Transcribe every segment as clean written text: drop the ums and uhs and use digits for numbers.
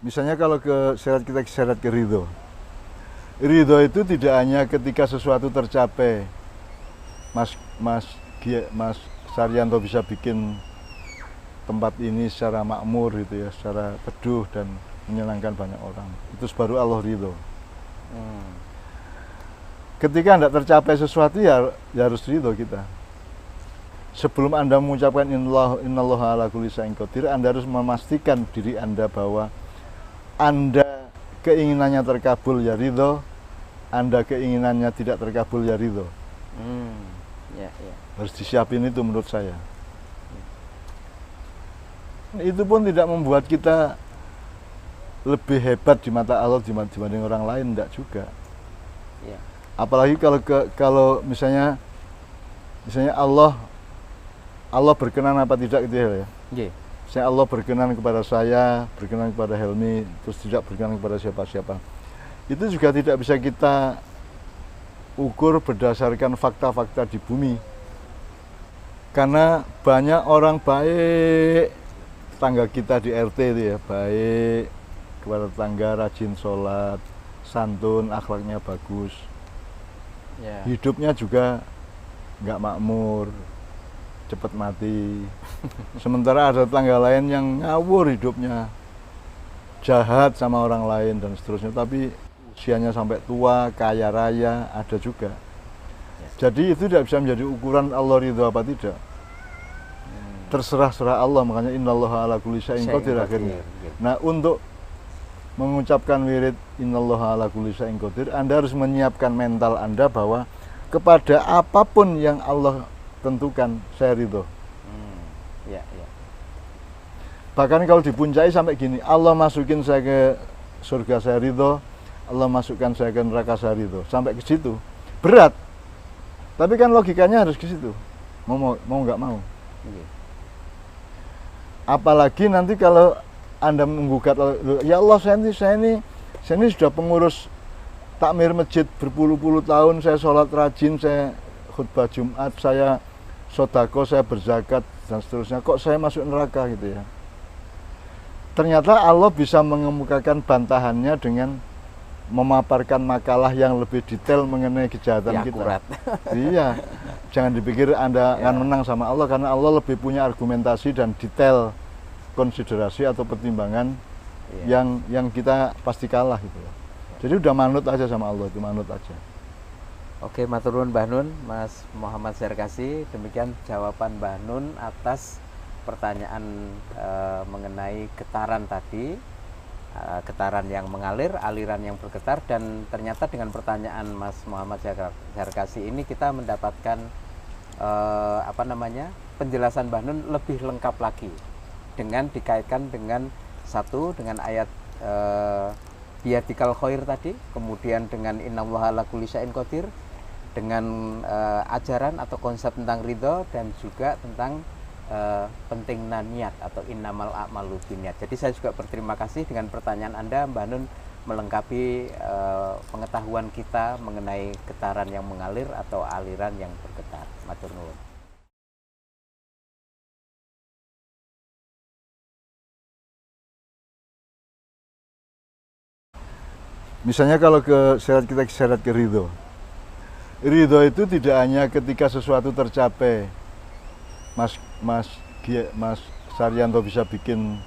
Misalnya kalau kita seret ke ridho. Ridho itu tidak hanya ketika sesuatu tercapai. Mas Saryanto bisa bikin tempat ini secara makmur gitu ya, secara teduh dan menyenangkan banyak orang. Itu baru Allah ridho. Ketika tidak tercapai sesuatu ya harus ridho kita. Sebelum Anda mengucapkan innallaha ala kulli syai'in qadir, Anda harus memastikan diri Anda bahwa Anda keinginannya terkabul ya ridho, Anda keinginannya tidak terkabul ya ridho. Ya. Harus disiapin itu menurut saya. Itu pun tidak membuat kita lebih hebat di mata Allah dibanding orang lain, tidak juga. Ya. Apalagi kalau misalnya Allah berkenan apa tidak gitu ya. Yeah. Misalnya Allah berkenan kepada saya, berkenan kepada Helmi, terus tidak berkenan kepada siapa-siapa. Itu juga tidak bisa kita ukur berdasarkan fakta-fakta di bumi. Karena banyak orang baik, tetangga kita di RT itu ya, baik kepada tetangga, rajin sholat, santun, akhlaknya bagus. Yeah. Hidupnya juga nggak makmur, cepat mati. Sementara ada tetangga lain yang ngawur hidupnya, jahat sama orang lain dan seterusnya, tapi usianya sampai tua, kaya raya, ada juga. Jadi itu tidak bisa menjadi ukuran Allah ridho apa tidak. Terserah Allah, makanya innallaha ala kulli syai'in qadir akhirnya. Nah, untuk mengucapkan wirid innallaha ala kulli syai'in qadir, Anda harus menyiapkan mental Anda bahwa kepada apapun yang Allah tentukan saya ridho. Ya. Bahkan kalau dipuncai sampai gini, Allah masukin saya ke surga saya ridho, Allah masukkan saya ke neraka saya ridho. Sampai ke situ berat. Tapi kan logikanya harus ke situ. Mau nggak mau. Yeah. Apalagi nanti kalau Anda menggugat, ya Allah saya ini sudah pengurus takmir masjid berpuluh-puluh tahun, saya sholat rajin, saya khutbah Jumat, saya sodako, saya berzakat dan seterusnya, kok saya masuk neraka gitu ya. Ternyata Allah bisa mengemukakan bantahannya dengan memaparkan makalah yang lebih detail mengenai kejahatan ya, kita. Akurat. Iya, jangan dipikir Anda akan menang sama Allah, karena Allah lebih punya argumentasi dan detail konsiderasi atau pertimbangan yang kita pasti kalah gitu. Jadi udah manut aja sama Allah, itu manut aja. Oke, matur nuwun Mbah Nun, Mas Muhammad Serkasi. Demikian jawaban Mbah Nun atas pertanyaan mengenai getaran tadi, getaran yang mengalir, aliran yang bergetar, dan ternyata dengan pertanyaan Mas Muhammad Serkasi ini kita mendapatkan penjelasan Mbah Nun lebih lengkap lagi dengan dikaitkan dengan dengan ayat biyadikal khair tadi, kemudian dengan innallaha ala kulli syai'in qadir, dengan ajaran atau konsep tentang ridho, dan juga tentang pentingnya niat atau innamal a'malu binniyat. Jadi saya juga berterima kasih dengan pertanyaan Anda, Mbah Nun, melengkapi pengetahuan kita mengenai getaran yang mengalir atau aliran yang bergetar. Matur nuwun. Misalnya kalau kita seret ke ridho. Ridho itu tidak hanya ketika sesuatu tercapai. Mas Saryanto bisa bikin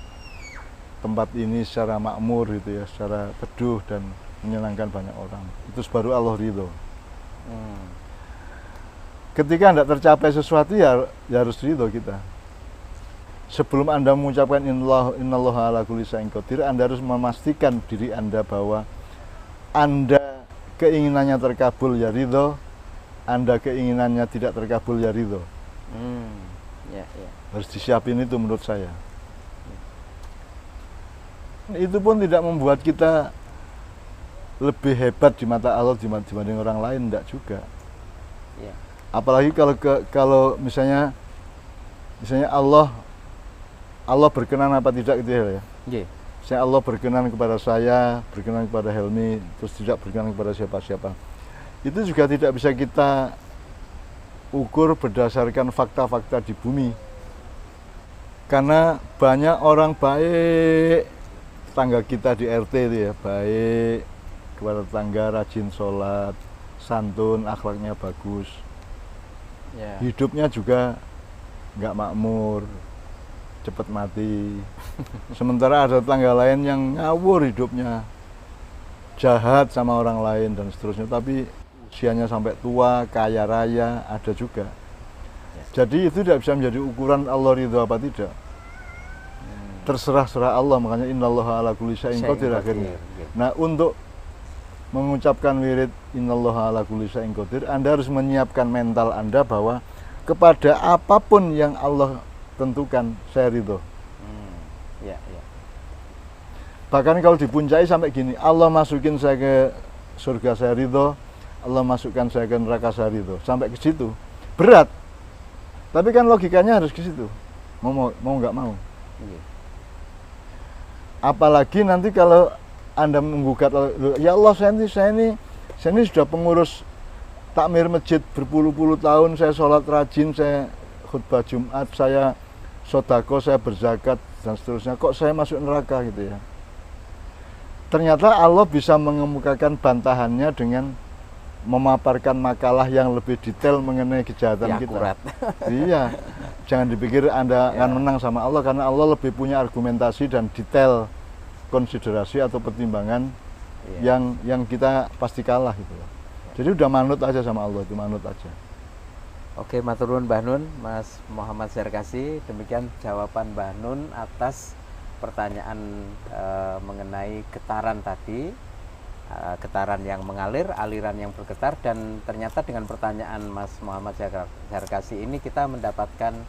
tempat ini secara makmur gitu ya, secara teduh dan menyenangkan banyak orang. Itu baru Allah ridho. Ketika tidak tercapai sesuatu ya harus ridho kita. Sebelum Anda mengucapkan innallaha ala kulli syai'in qadir, Anda harus memastikan diri Anda bahwa Anda keinginannya terkabul ya ridho, Anda keinginannya tidak terkabul ya ridho. Ya. Harus disiapin itu menurut saya. Itu pun tidak membuat kita lebih hebat di mata Allah dibanding orang lain, tidak juga. Ya. Apalagi kalau misalnya Allah berkenan apa tidak gitu ya. Yeah. Saya Allah berkenan kepada saya, berkenan kepada Helmi, terus tidak berkenan kepada siapa-siapa. Itu juga tidak bisa kita ukur berdasarkan fakta-fakta di bumi. Karena banyak orang baik, tangga kita di RT itu ya, baik kepada tetangga, rajin sholat, santun, akhlaknya bagus, Ya. hidupnya juga nggak makmur, cepat mati. Sementara ada tetangga lain yang ngawur hidupnya, jahat sama orang lain dan seterusnya, tapi usianya sampai tua, kaya raya, ada juga. Jadi itu tidak bisa menjadi ukuran Allah ridho apa tidak. Terserah-serah Allah, makanya innallaha ala kulli syai'in qadir akhirnya. Nah, untuk mengucapkan wirid innallaha ala kulli syai'in qadir, Anda harus menyiapkan mental Anda bahwa kepada apapun yang Allah tentukan saya ridho. Ya, ya. Bahkan kalau dipuncai sampai gini, Allah masukin saya ke surga saya ridho, Allah masukkan saya ke neraka saya ridho. Sampai ke situ berat, tapi kan logikanya harus ke situ. Mau nggak mau. Iya. Apalagi nanti kalau Anda menggugat, ya Allah saya ini sudah pengurus takmir masjid berpuluh-puluh tahun, saya sholat rajin, saya khutbah Jumat, saya sodako, saya berzakat dan seterusnya, kok saya masuk neraka gitu ya. Ternyata Allah bisa mengemukakan bantahannya dengan memaparkan makalah yang lebih detail mengenai kejahatan kita. Akurat. Iya, jangan dipikir Anda akan menang sama Allah, karena Allah lebih punya argumentasi dan detail konsiderasi atau pertimbangan yang kita pasti kalah gitu. Jadi udah manut aja sama Allah, itu manut aja. Oke, matur nuwun Mbah Nun, Mas Muhammad Syarkasi. Demikian jawaban Mbah Nun atas pertanyaan mengenai getaran tadi, getaran yang mengalir, aliran yang bergetar, dan ternyata dengan pertanyaan Mas Muhammad Syarkasi ini kita mendapatkan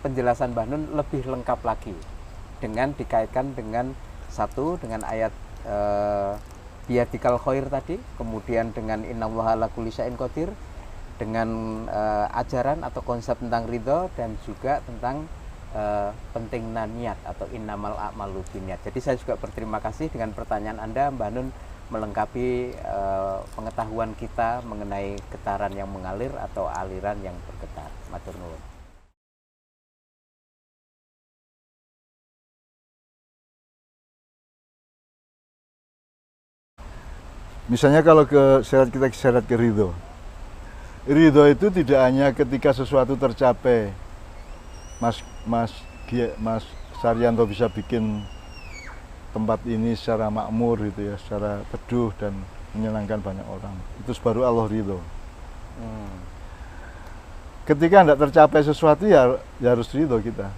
penjelasan Mbah Nun lebih lengkap lagi dengan dikaitkan dengan dengan ayat biyadikal khair tadi, kemudian dengan innallaha ala kulli syai'in qadir, dengan ajaran atau konsep tentang ridho, dan juga tentang pentingnya niat atau innamal a'malu binniyat. Jadi saya juga berterima kasih dengan pertanyaan Anda, Mbah Nun, melengkapi pengetahuan kita mengenai getaran yang mengalir atau aliran yang bergetar. Matur nuwun. Misalnya kalau kita seret ke ridho. Ridho itu tidak hanya ketika sesuatu tercapai. Mas Saryanto bisa bikin tempat ini secara makmur gitu ya, secara teduh dan menyenangkan banyak orang. Itu baru Allah ridho. Ketika tidak tercapai sesuatu ya harus ridho kita.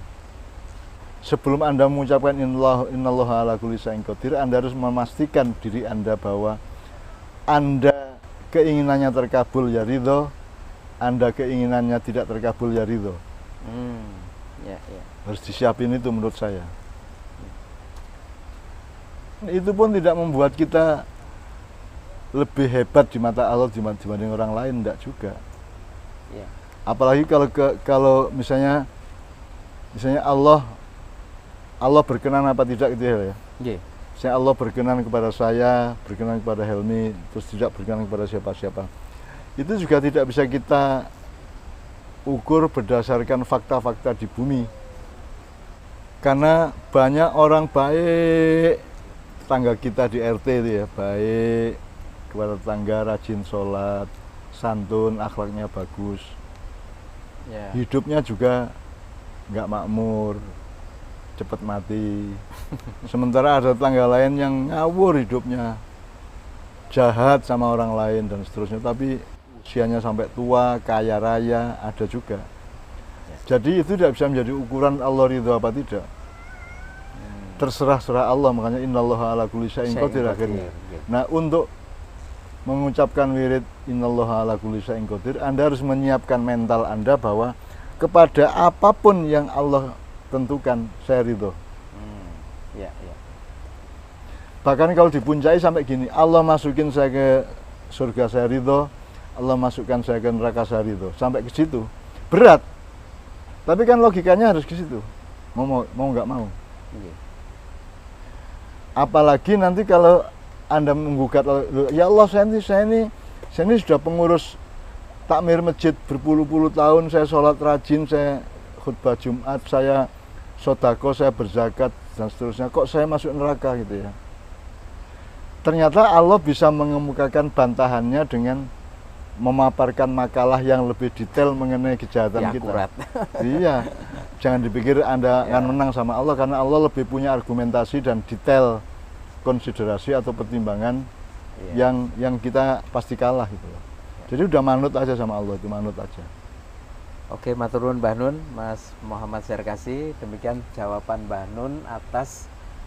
Sebelum Anda mengucapkan innallaha ala kulli syai'in qadir, Anda harus memastikan diri Anda bahwa Anda keinginannya terkabul ya ridho, Anda keinginannya tidak terkabul ya ridho. Ya. Harus disiapin itu menurut saya. Itu pun tidak membuat kita lebih hebat di mata Allah dibanding orang lain, enggak juga. Ya. Apalagi kalau misalnya Allah berkenan apa tidak gitu ya. Yeah. Saya Allah berkenan kepada saya, berkenan kepada Helmi, terus tidak berkenan kepada siapa-siapa. Itu juga tidak bisa kita ukur berdasarkan fakta-fakta di bumi. Karena banyak orang baik, tetangga kita di RT itu ya, baik kepada tetangga, rajin sholat, santun, akhlaknya bagus. Yeah. Hidupnya juga nggak makmur, cepat mati. Sementara ada tetangga lain yang ngawur hidupnya, jahat sama orang lain dan seterusnya, tapi usianya sampai tua, kaya raya, ada juga. Jadi itu tidak bisa menjadi ukuran Allah ridho apa tidak. Terserah-serah Allah, makanya innallaha ala kulli syai'in qadir akhirnya. Nah, untuk mengucapkan wirid innallaha ala kulli syai'in qadir, Anda harus menyiapkan mental Anda bahwa kepada apapun yang Allah tentukan saya ridho. Ya. Bahkan kalau dipuncai sampai gini, Allah masukin saya ke surga saya ridho, Allah masukkan saya ke neraka saya ridho. Sampai ke situ berat, tapi kan logikanya harus ke situ. Mau nggak mau. Apalagi nanti kalau Anda menggugat, ya Allah saya ini sudah pengurus takmir masjid berpuluh-puluh tahun, saya sholat rajin, saya khutbah Jumat, saya sodako, saya berzakat dan seterusnya, kok saya masuk neraka gitu ya. Ternyata Allah bisa mengemukakan bantahannya dengan memaparkan makalah yang lebih detail mengenai kejahatan Ya, kita. akurat. Iya, jangan dipikir Anda Ya. akan menang sama Allah, karena Allah lebih punya argumentasi dan detail konsiderasi atau pertimbangan Iya. yang kita pasti kalah gitu loh. Jadi udah manut aja sama Allah, itu manut aja. Oke, matur nuwun Mbah Nun, Mas Muhammad Syarkasi. Demikian jawaban Mbah Nun atas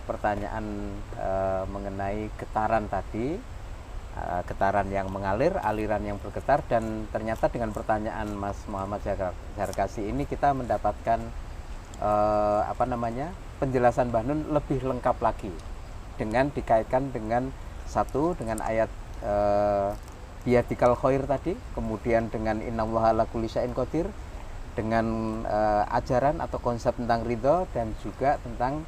pertanyaan mengenai getaran tadi, getaran yang mengalir, aliran yang bergetar, dan ternyata dengan pertanyaan Mas Muhammad Syarkasi ini kita mendapatkan penjelasan Mbah Nun lebih lengkap lagi dengan dikaitkan dengan dengan ayat biyadikal khair tadi, kemudian dengan innallaha ala kulli syai'in qadir, dengan ajaran atau konsep tentang ridho, dan juga tentang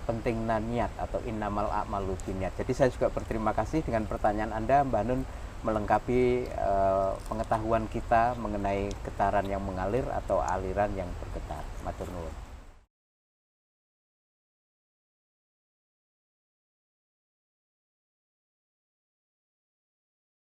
pentingnya niat atau innamal a'malu binniyat. Jadi saya juga berterima kasih dengan pertanyaan Anda, Mbah Nun, melengkapi pengetahuan kita mengenai getaran yang mengalir atau aliran yang bergetar. Matur nuwun.